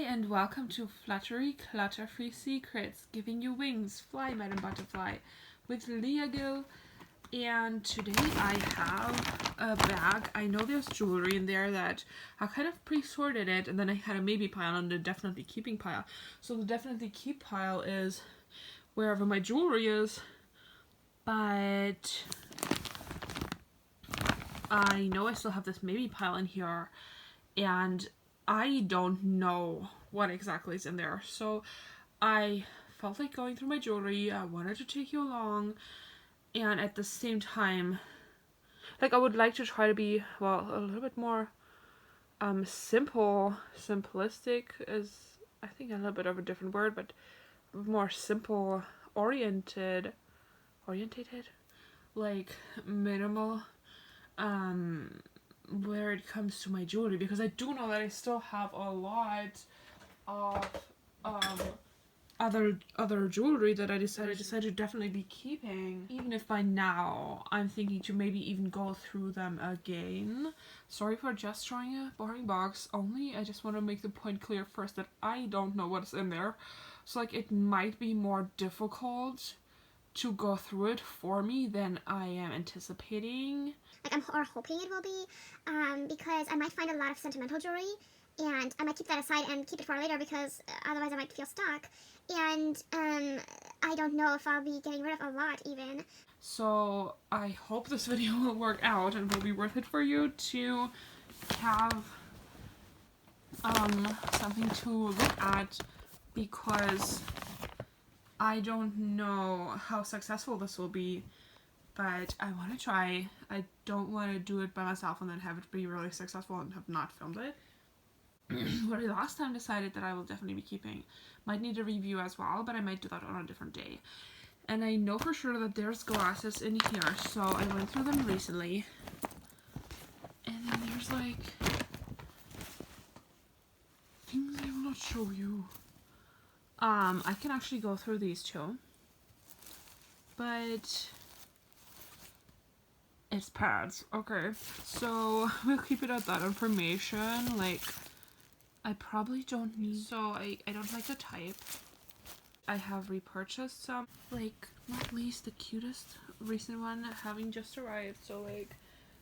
and welcome to Fluttery Clutter-Free Secrets, giving you wings, fly Madam Butterfly, with Lego. And today I have a bag. I know there's jewelry in there that I kind of pre-sorted it, and then I had a maybe pile and a definitely keeping pile. So the definitely keep pile is wherever my jewelry is, but I know I still have this maybe pile in here, and I don't know what exactly is in there. So I felt like going through my jewelry. I wanted to take you along, and at the same time, like, I would like to try to be, well, a little bit more simplistic is, I think, a little bit of a different word, but more simple orientated, like minimal where it comes to my jewelry, because I do know that I still have a lot of other jewelry that I decided to definitely be keeping, even if by now I'm thinking to maybe even go through them again. Sorry for just showing a boring box, only I just want to make the point clear first that I don't know what's in there, so like it might be more difficult to go through it for me than I am anticipating. Like, I'm hoping it will be, because I might find a lot of sentimental jewelry, and I might keep that aside and keep it for later, because otherwise I might feel stuck, and I don't know if I'll be getting rid of a lot even. So I hope this video will work out and will be worth it for you to have something to look at, because I don't know how successful this will be, but I want to try. I don't want to do it by myself and then have it be really successful and have not filmed it. What I last time decided that I will definitely be keeping. Might need a review as well, but I might do that on a different day. And I know for sure that there's glasses in here, so I went through them recently. And then there's like things I will not show you. I can actually go through these too, but it's pads. Okay, so we'll keep it at that information. Like, I probably don't need, so I don't like the type. I have repurchased some, like, not least the cutest recent one having just arrived, so like,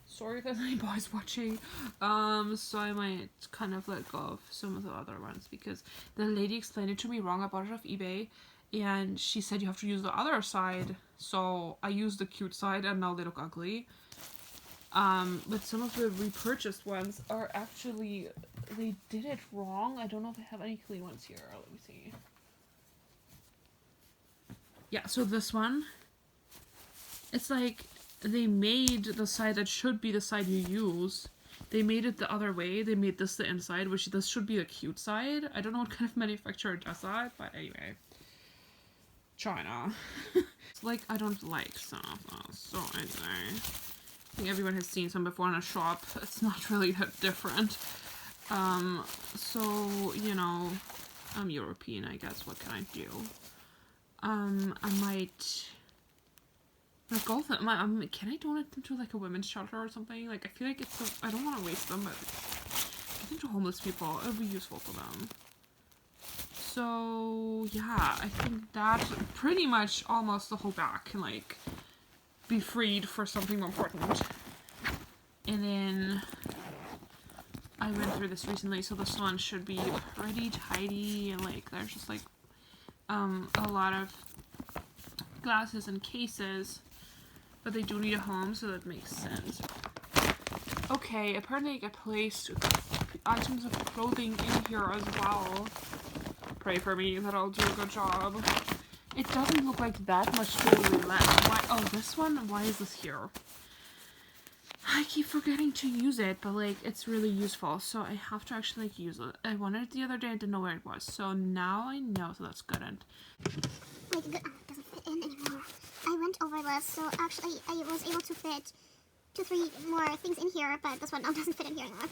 sorry if there's any boys watching, so I might kind of let go of some of the other ones, because the lady explained it to me wrong. I bought it off eBay, and she said you have to use the other side, so I used the cute side, and now they look ugly. But some of the repurchased ones are actually, they did it wrong. I don't know if I have any clean ones here. Let me see. Yeah, so this one, it's like they made the side that should be the side you use, they made it the other way. They made this the inside, which this should be the cute side. I don't know what kind of manufacturer does that, but anyway. China. It's like, I don't like some of those, so anyway. I think everyone has seen some before in a shop. It's not really that different. So, you know, I'm European, I guess. What can I do? I might go with them. Can I donate them to like a women's shelter or something? Like, I feel like it's I don't want to waste them, but give them to homeless people. It'll be useful for them. So yeah, I think that pretty much almost the whole bag can like be freed for something more important. And then I went through this recently, so this one should be pretty tidy, and like there's just like a lot of glasses and cases, but they do need a home, so that makes sense. Okay, apparently I placed items of clothing in here as well. Pray for me that I'll do a good job. It doesn't look like that much jewelry left. Why? Oh, this one? Why is this here? I keep forgetting to use it, but like, it's really useful, so I have to actually like use it. I wanted it the other day, I didn't know where it was, so now I know, so that's good. And Wait, it doesn't fit in anymore. I went over this, so actually I was able to fit 2-3 more things in here, but this one now doesn't fit in here anymore.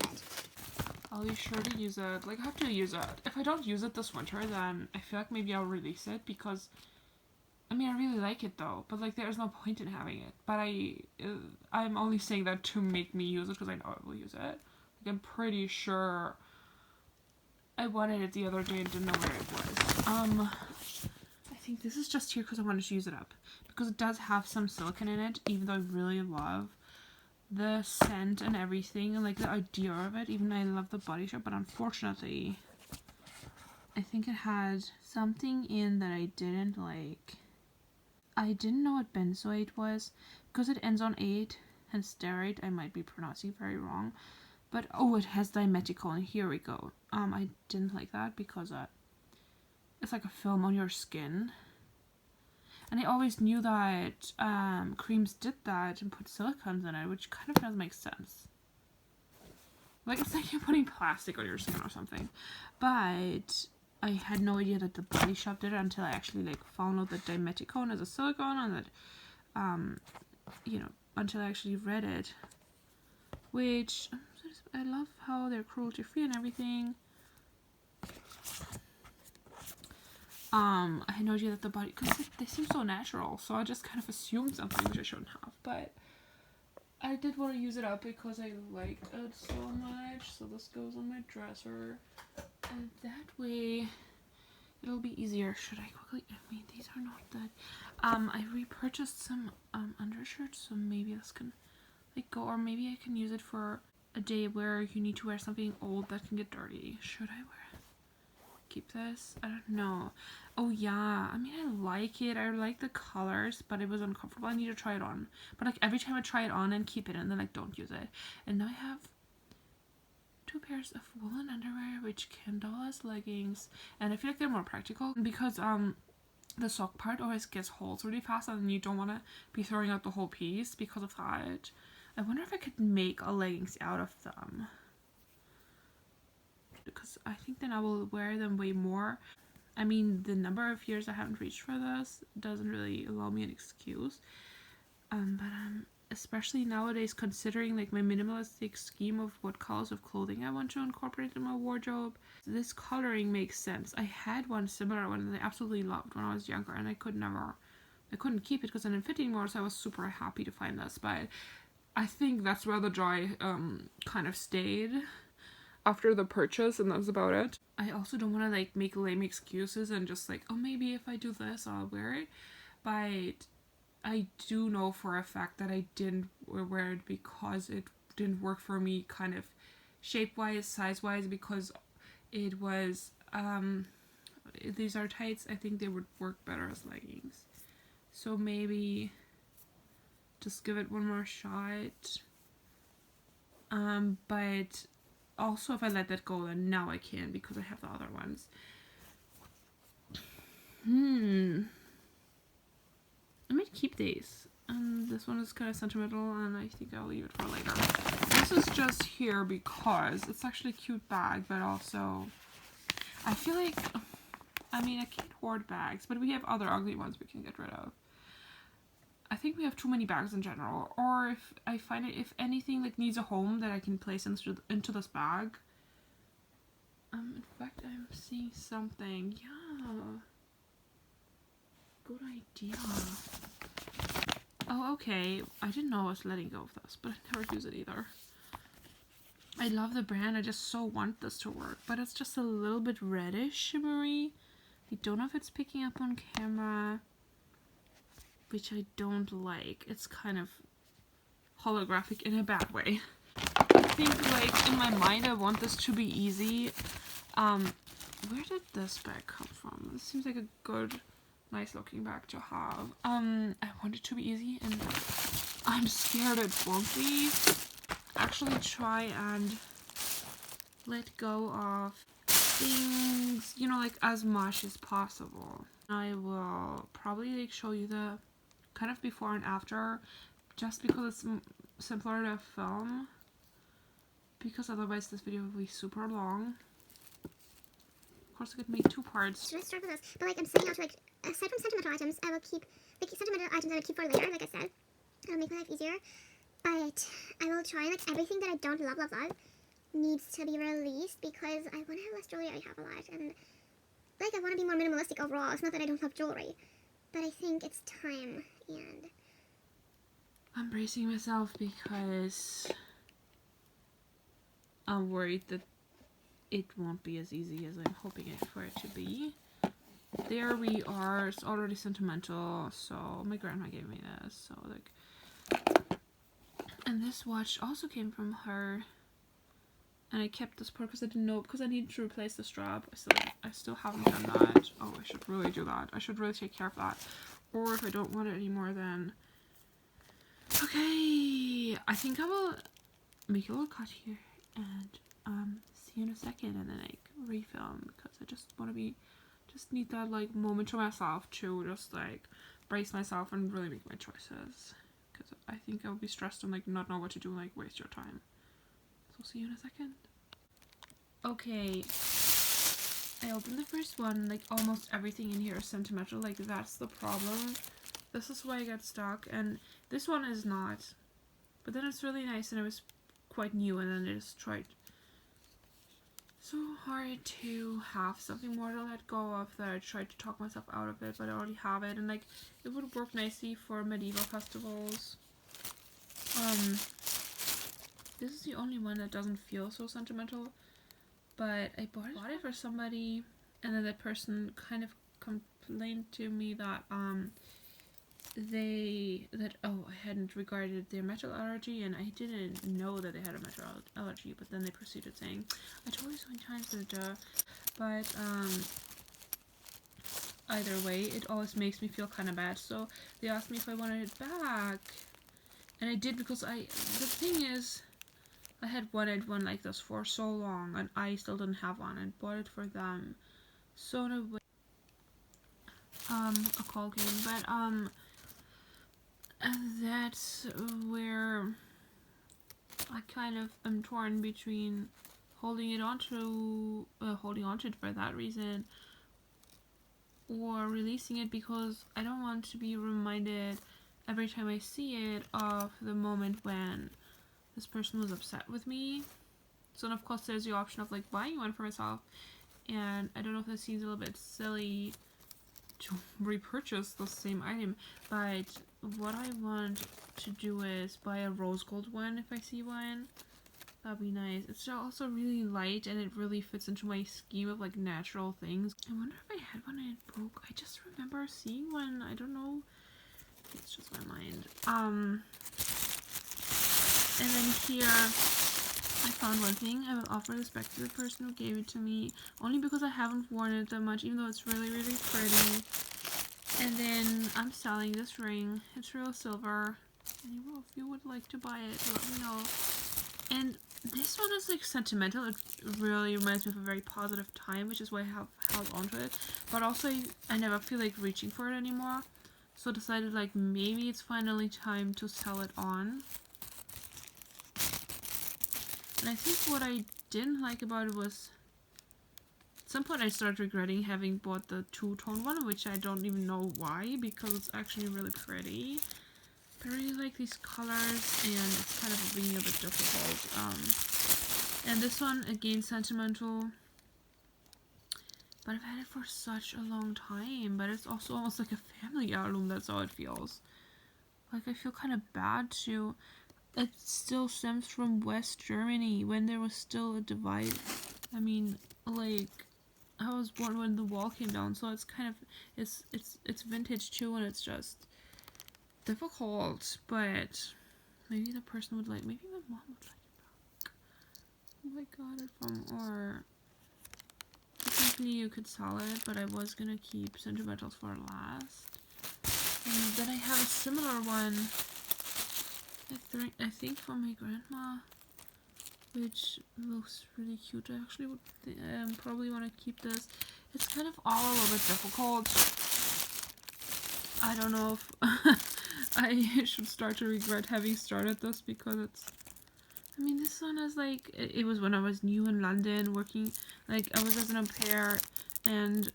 I'll be sure to use it. Like, I have to use it. If I don't use it this winter, then I feel like maybe I'll release it, because I mean, I really like it though, but like there's no point in having it. But I'm only saying that to make me use it, because I know I will use it. Like, I'm pretty sure I wanted it the other day and didn't know where it was. I think this is just here because I wanted to use it up. Because it does have some silicone in it, even though I really love the scent and everything and like the idea of it. Even though I love the Body Shop, but unfortunately I think it had something in that I didn't like. I didn't know what benzoate was because it ends on 8 and steroid. I might be pronouncing it very wrong, but oh, it has dimethicone. Here we go. I didn't like that because it's like a film on your skin. And I always knew that creams did that and put silicones in it, which kind of does make sense. Like, it's like you're putting plastic on your skin or something. But I had no idea that the Body Shop did it until I actually like found out that dimethicone is a silicone, and that, you know, until I actually read it. Which, I love how they're cruelty free and everything. I had no idea that the body, because they seem so natural, so I just kind of assumed something which I shouldn't have, but I did want to use it up because I like it so much. So this goes on my dresser, and that way it'll be easier. Should I quickly, I mean, these are not that, I repurchased some undershirts, so maybe this can like go, or maybe I can use it for a day where you need to wear something old that can get dirty. Should I keep this? I don't know. Oh yeah, I mean, I like it. I like the colors, but it was uncomfortable. I need to try it on. But like every time I try it on and keep it and then like don't use it. And now I have 2 pairs of woolen underwear which can double as leggings, and I feel like they're more practical because the sock part always gets holes really fast and you don't want to be throwing out the whole piece because of that. I wonder if I could make a leggings out of them, because I think then I will wear them way more. I mean, the number of years I haven't reached for this doesn't really allow me an excuse. But especially nowadays, considering like my minimalistic scheme of what colors of clothing I want to incorporate in my wardrobe, this coloring makes sense. I had one similar one that I absolutely loved when I was younger, and I couldn't keep it because I didn't fit anymore, so I was super happy to find this. But I think that's where the joy kind of stayed after the purchase, and that's about it. I also don't want to like make lame excuses and just like, oh, maybe if I do this I'll wear it, but I do know for a fact that I didn't wear it because it didn't work for me, kind of shape wise, size wise, because it was these are tights. I think they would work better as leggings, so maybe just give it one more shot. But also, if I let that go, then now I can because I have the other ones. I might keep these. This one is kind of sentimental, and I think I'll leave it for later. This is just here because it's actually a cute bag, but also I feel like, I mean, I can't hoard bags, but we have other ugly ones we can get rid of. I think we have too many bags in general, or if I find it, if anything like needs a home that I can place into this bag. In fact, I'm seeing something. Yeah, good idea. Oh, okay. I didn't know I was letting go of this, but I never use it either. I love the brand. I just so want this to work, but it's just a little bit reddish shimmery. I don't know if it's picking up on camera, which I don't like. It's kind of holographic in a bad way. I think like in my mind I want this to be easy. Where did this bag come from? This seems like a good, nice looking bag to have. I want it to be easy, and I'm scared it won't be. Actually try and let go of things, you know, like as much as possible. I will probably like show you the kind of before and after, just because it's simpler to film, because otherwise this video will be super long. Of course I could make 2 parts. Should I start with this? But like I'm saying out to like, aside from sentimental items, I will keep, like sentimental items I will keep for later, like I said. It'll make my life easier. But I will try, like everything that I don't love needs to be released, because I want to have less jewelry. I have a lot, and like I want to be more minimalistic overall. It's not that I don't love jewelry, but I think it's time, and I'm bracing myself because I'm worried that it won't be as easy as I'm hoping it for it to be. There we are. It's already sentimental. So my grandma gave me this. So like, and this watch also came from her. And I kept this part because I didn't know, because I needed to replace the strap. I still haven't done that. Oh, I should really do that. I should really take care of that. Or if I don't want it anymore, then... Okay, I think I will make a little cut here and see you in a second, and then like refilm, because I just want to be, just need that like moment to myself to just like brace myself and really make my choices, because I think I'll be stressed and like not know what to do, like waste your time. So see you in a second. Okay, I opened the first one. Like almost everything in here is sentimental. Like that's the problem. This is why I got stuck, and this one is not. But then it's really nice, and it was quite new, and then I just tried so hard to have something more to let go of that I tried to talk myself out of it, but I already have it, and like it would work nicely for medieval festivals. This is the only one that doesn't feel so sentimental, but I bought it for somebody, and then that person kind of complained to me that I hadn't regarded their metal allergy, and I didn't know that they had a metal allergy, but then they proceeded saying, I totally saw in China, but either way, it always makes me feel kind of bad, so they asked me if I wanted it back, and I did, because the thing is, I had wanted one like this for so long, and I still didn't have one, and bought it for them, so in a way, a call came, but that's where I kind of am torn between holding on to it for that reason, or releasing it because I don't want to be reminded every time I see it of the moment when this person was upset with me. So then of course there's the option of like buying one for myself, and I don't know if this seems a little bit silly to repurchase the same item, but what I want to do is buy a rose gold one if I see one. That'd be nice. It's also really light, and it really fits into my scheme of like natural things. I wonder if I had one and it broke. I just remember seeing one. I don't know. It's just my mind. And then here I found one thing. I will offer this back to the person who gave it to me, only because I haven't worn it that much, even though it's really, really pretty. And then I'm selling this ring. It's real silver. And if you would like to buy it, let me know. And this one is like sentimental. It really reminds me of a very positive time, which is why I have held onto it. But also I never feel like reaching for it anymore. So I decided like maybe it's finally time to sell it on. And I think what I didn't like about it was, at some point I started regretting having bought the two-tone one, which I don't even know why, because it's actually really pretty. But I really like these colors, and it's kind of being a bit difficult. And this one, again, sentimental. But I've had it for such a long time, but it's also almost like a family heirloom, that's how it feels. Like, I feel kind of bad too. It still stems from West Germany, when there was still a divide. I mean, like, I was born when the wall came down, so it's kind of, it's vintage too, and it's just difficult, but maybe the person would like, maybe my mom would like it back. Who I got it from, or technically you could sell it, but I was gonna keep sentimentals for last. And then I have a similar one, I think from my grandma, which looks really cute. I actually would probably want to keep this. It's kind of all a little bit difficult. I don't know if I should start to regret having started this, because it's, I mean, this one is like, it was when I was new in London working, like I was as an au pair, and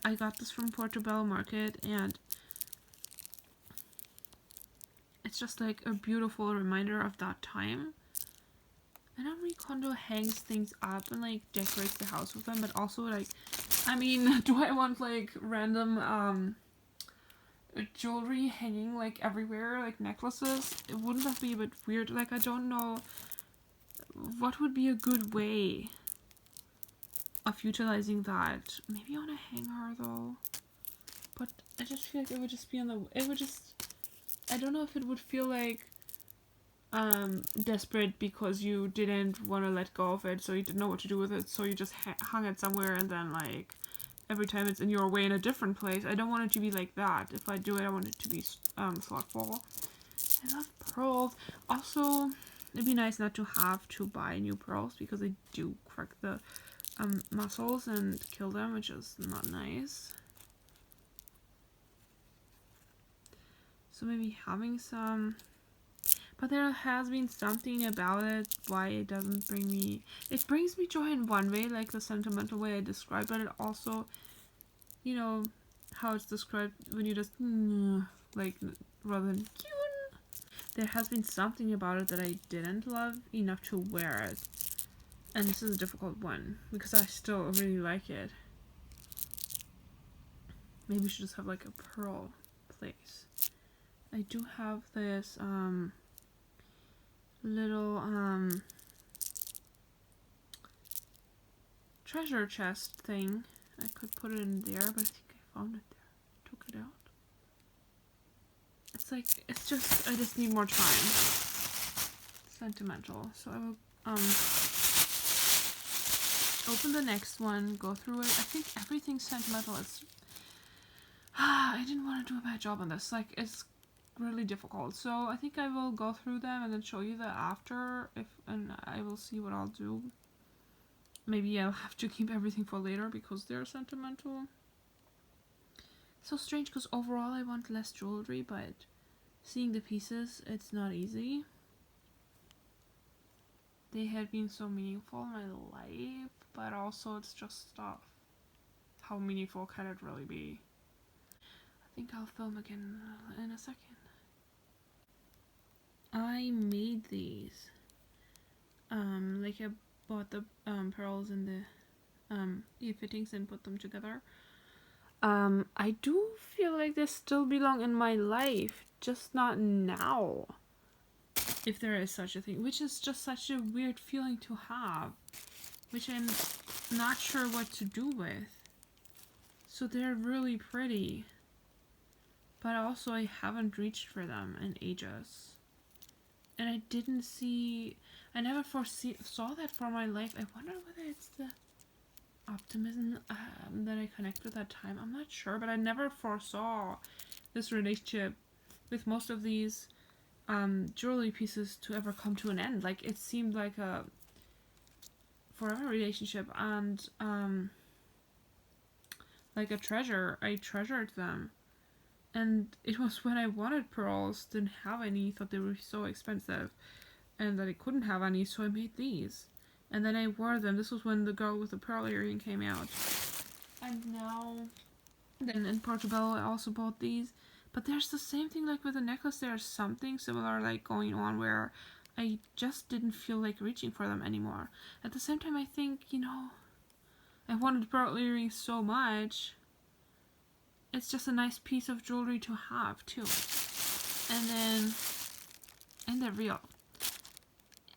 I got this from Portobello Market, and it's just like a beautiful reminder of that time. And Marie Kondo hangs things up and like decorates the house with them, but also like, I mean, do I want like random jewelry hanging like everywhere, like necklaces? Wouldn't that be a bit weird? Like, I don't know what would be a good way of utilizing that. Maybe on a hanger though. But I just feel like it would just be on the, it would just, I don't know if it would feel like desperate because you didn't want to let go of it, so you didn't know what to do with it, so you just hung it somewhere, and then like every time it's in your way in a different place. I don't want it to be like that. If I do it, I want it to be thoughtful. I love pearls. Also, it'd be nice not to have to buy new pearls because they do crack the muscles and kill them, which is not nice. So maybe having some, but there has been something about it why it doesn't bring me, it brings me joy in one way, like the sentimental way I described, but it also, you know, how it's described when you just like, rather than there has been something about it that I didn't love enough to wear it, and this is a difficult one because I still really like it. Maybe we should just have like a pearl place. I do have this little treasure chest thing. I could put it in there, but I think I found it there. Took it out. It's like, it's just, I just need more time. Sentimental. So I will open the next one, go through it. I think everything's sentimental. It's I didn't want to do a bad job on this. Like, it's really difficult. So I think I will go through them and then show you the after, and I will see what I'll do. Maybe I'll have to keep everything for later because they're sentimental. So strange because overall I want less jewelry, but seeing the pieces, it's not easy. They have been so meaningful in my life, but also it's just stuff. How meaningful can it really be? I think I'll film again in a second. I made these. Like I bought the pearls and the ear-fittings and put them together. I do feel like they still belong in my life, just not now. If there is such a thing, which is just such a weird feeling to have, which I'm not sure what to do with. So they're really pretty, but also I haven't reached for them in ages. And I didn't see, I never saw that for my life. I wonder whether it's the optimism that I connect with that time. I'm not sure, but I never foresaw this relationship with most of these jewelry pieces to ever come to an end. Like, it seemed like a forever relationship, and like a treasure. I treasured them. And it was when I wanted pearls, didn't have any, thought they were so expensive, and that I couldn't have any, so I made these. And then I wore them. This was when the girl with the pearl earring came out. And now, then in Portugal, I also bought these. But there's the same thing like with the necklace. There's something similar like going on where I just didn't feel like reaching for them anymore. At the same time, I think, you know, I wanted pearl earrings so much. It's just a nice piece of jewelry to have too. And they're real.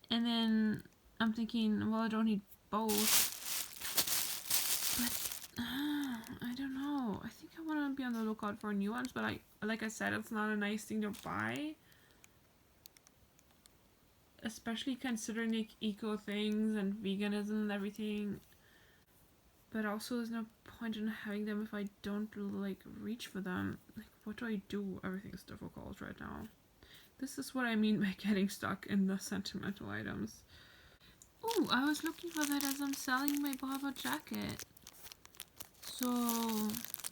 And then I'm thinking, well, I don't need both. But I don't know. I think I want to be on the lookout for new ones, but like I said, it's not a nice thing to buy. Especially considering like eco things and veganism and everything. But also there's no point in having them if I don't like reach for them. Like, what do I do? Everything's difficult right now. This is what I mean by getting stuck in the sentimental items. Oh, I was looking for that as I'm selling my Barber jacket. So,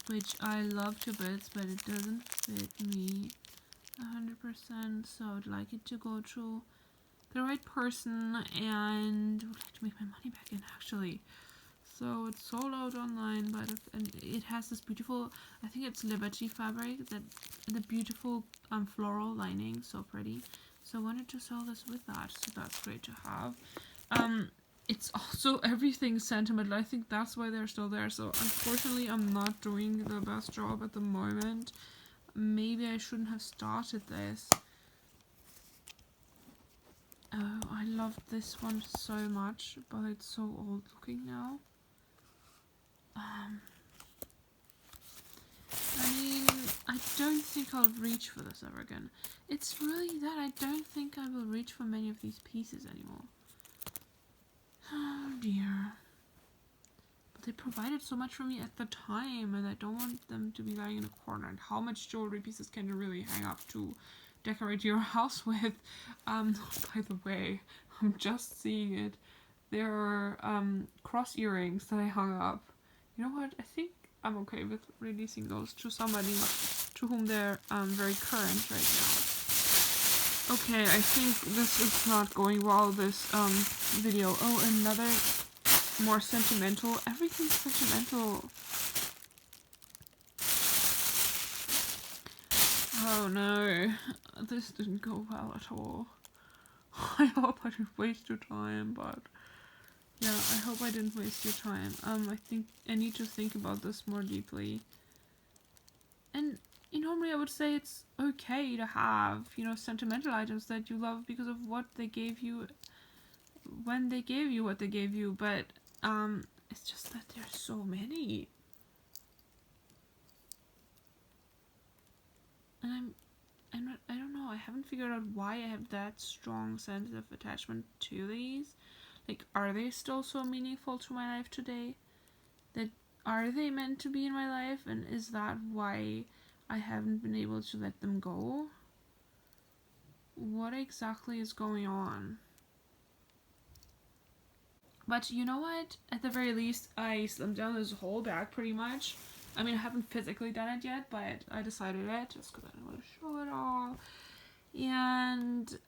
which I love to bits, but it doesn't fit me 100%. So I'd like it to go to the right person, and would like to make my money back in actually. So it's sold out online, but it has this beautiful, I think it's Liberty fabric, that the beautiful floral lining, so pretty. So I wanted to sell this with that, so that's great to have. It's also everything sentimental. I think that's why they're still there. So unfortunately, I'm not doing the best job at the moment. Maybe I shouldn't have started this. Oh, I love this one so much, but it's so old looking now. I mean, I don't think I'll reach for this ever again. It's really that I don't think I will reach for many of these pieces anymore. Oh dear. But they provided so much for me at the time, and I don't want them to be lying in a corner. And how much jewelry pieces can you really hang up to decorate your house with? By the way, I'm just seeing it. There are cross earrings that I hung up. You know what? I think I'm okay with releasing those to somebody to whom they're very current right now. Okay, I think this is not going well, this video. Oh, another more sentimental. Everything's sentimental. Oh no, this didn't go well at all. I hope I didn't waste your time, but yeah, I hope I didn't waste your time. I think I need to think about this more deeply. And normally I would say it's okay to have, sentimental items that you love because of what they gave you when they gave you what they gave you, but it's just that there's so many. And I don't know, I haven't figured out why I have that strong sense of attachment to these. Like, are they still so meaningful to my life today? That are they meant to be in my life, and is that why I haven't been able to let them go? What exactly is going on? But you know what? At the very least, I slimmed down this whole bag pretty much. I mean, I haven't physically done it yet, but I decided it just because I didn't want to show it all. And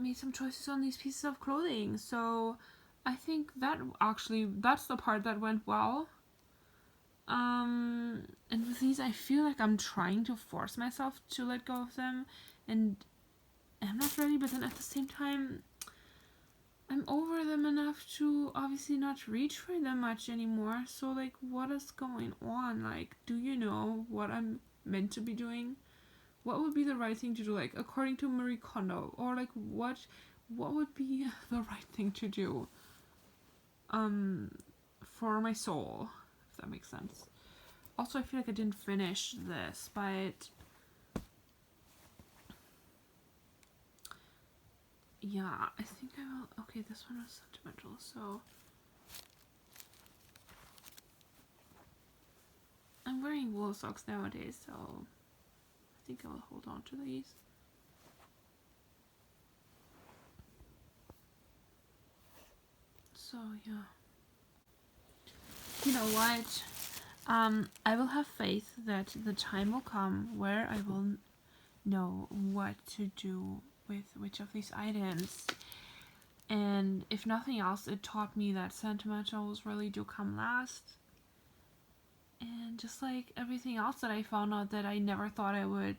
made some choices on these pieces of clothing. So I think that's the part that went well. And with these, I feel like I'm trying to force myself to let go of them, and I'm not ready, but then at the same time, I'm over them enough to obviously not reach for them much anymore. So, like, what is going on? Like, do you know what I'm meant to be doing? What would be the right thing to do, like, according to Marie Kondo? Or, like, what would be the right thing to do? For my soul, if that makes sense. Also, I feel like I didn't finish this, but yeah, I think I will. Okay, this one was sentimental, so I'm wearing wool socks nowadays, so I think I will hold on to these. So yeah, you know what? I will have faith that the time will come where I will know what to do with which of these items. And if nothing else, it taught me that sentimentals really do come last. And just like everything else that I found out that I never thought I would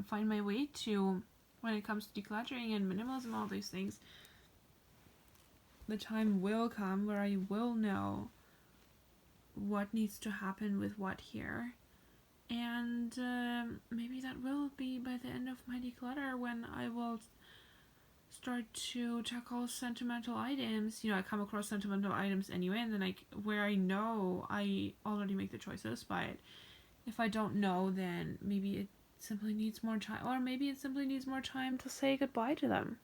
find my way to when it comes to decluttering and minimalism, all these things, the time will come where I will know what needs to happen with what here. And maybe that will be by the end of my declutter, when I will start to tackle sentimental items. I come across sentimental items anyway, and then where I know, I already make the choices, but if I don't know, then maybe it simply needs more time, or maybe it simply needs more time to say goodbye to them.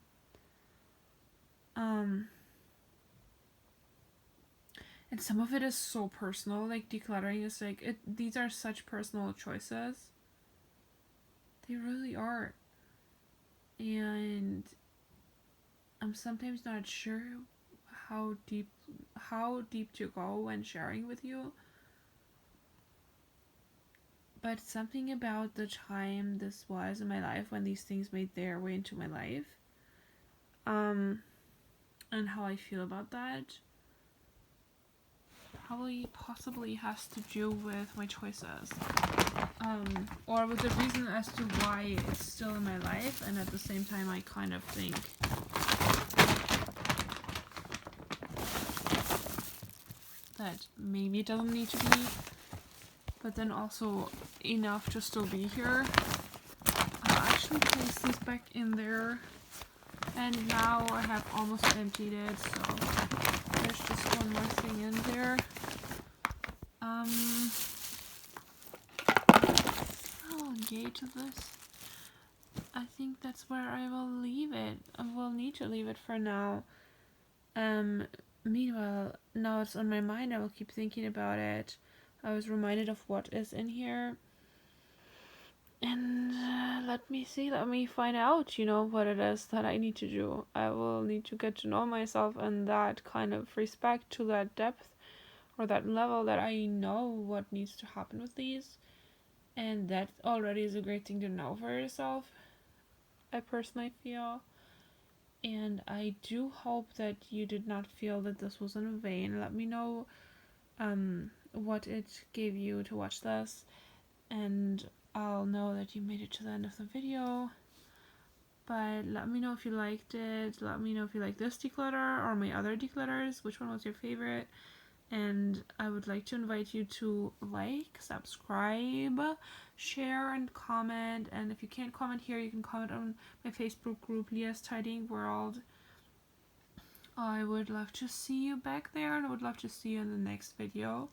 And some of it is so personal, like decluttering is these are such personal choices. They really are. And I'm sometimes not sure how deep to go when sharing with you. But something about the time this was in my life when these things made their way into my life, and how I feel about that, possibly has to do with my choices, or with the reason as to why it's still in my life. And at the same time, I kind of think that maybe it doesn't need to be, but then also enough to still be here. I'll actually place this back in there, and now I have almost emptied it, so there's just one more thing in there. I'll engage with this. I think that's where I will leave it. I will need to leave it for now. Meanwhile, now it's on my mind, I will keep thinking about it. I was reminded of what is in here. And let me find out, what it is that I need to do. I will need to get to know myself and that kind of respect to that depth or that level that I know what needs to happen with these. And that already is a great thing to know for yourself, I personally feel. And I do hope that you did not feel that this was in vain. Let me know what it gave you to watch this, and I'll know that you made it to the end of the video. But let me know if you liked it. Let me know if you like this declutter or my other declutters. Which one was your favorite? And I would like to invite you to like, subscribe, share, and comment. And if you can't comment here, you can comment on my Facebook group, Leah's Tidying World. I would love to see you back there, and I would love to see you in the next video.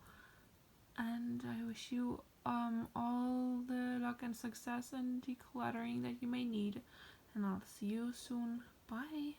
And I wish you all the luck and success and decluttering that you may need. And I'll see you soon. Bye.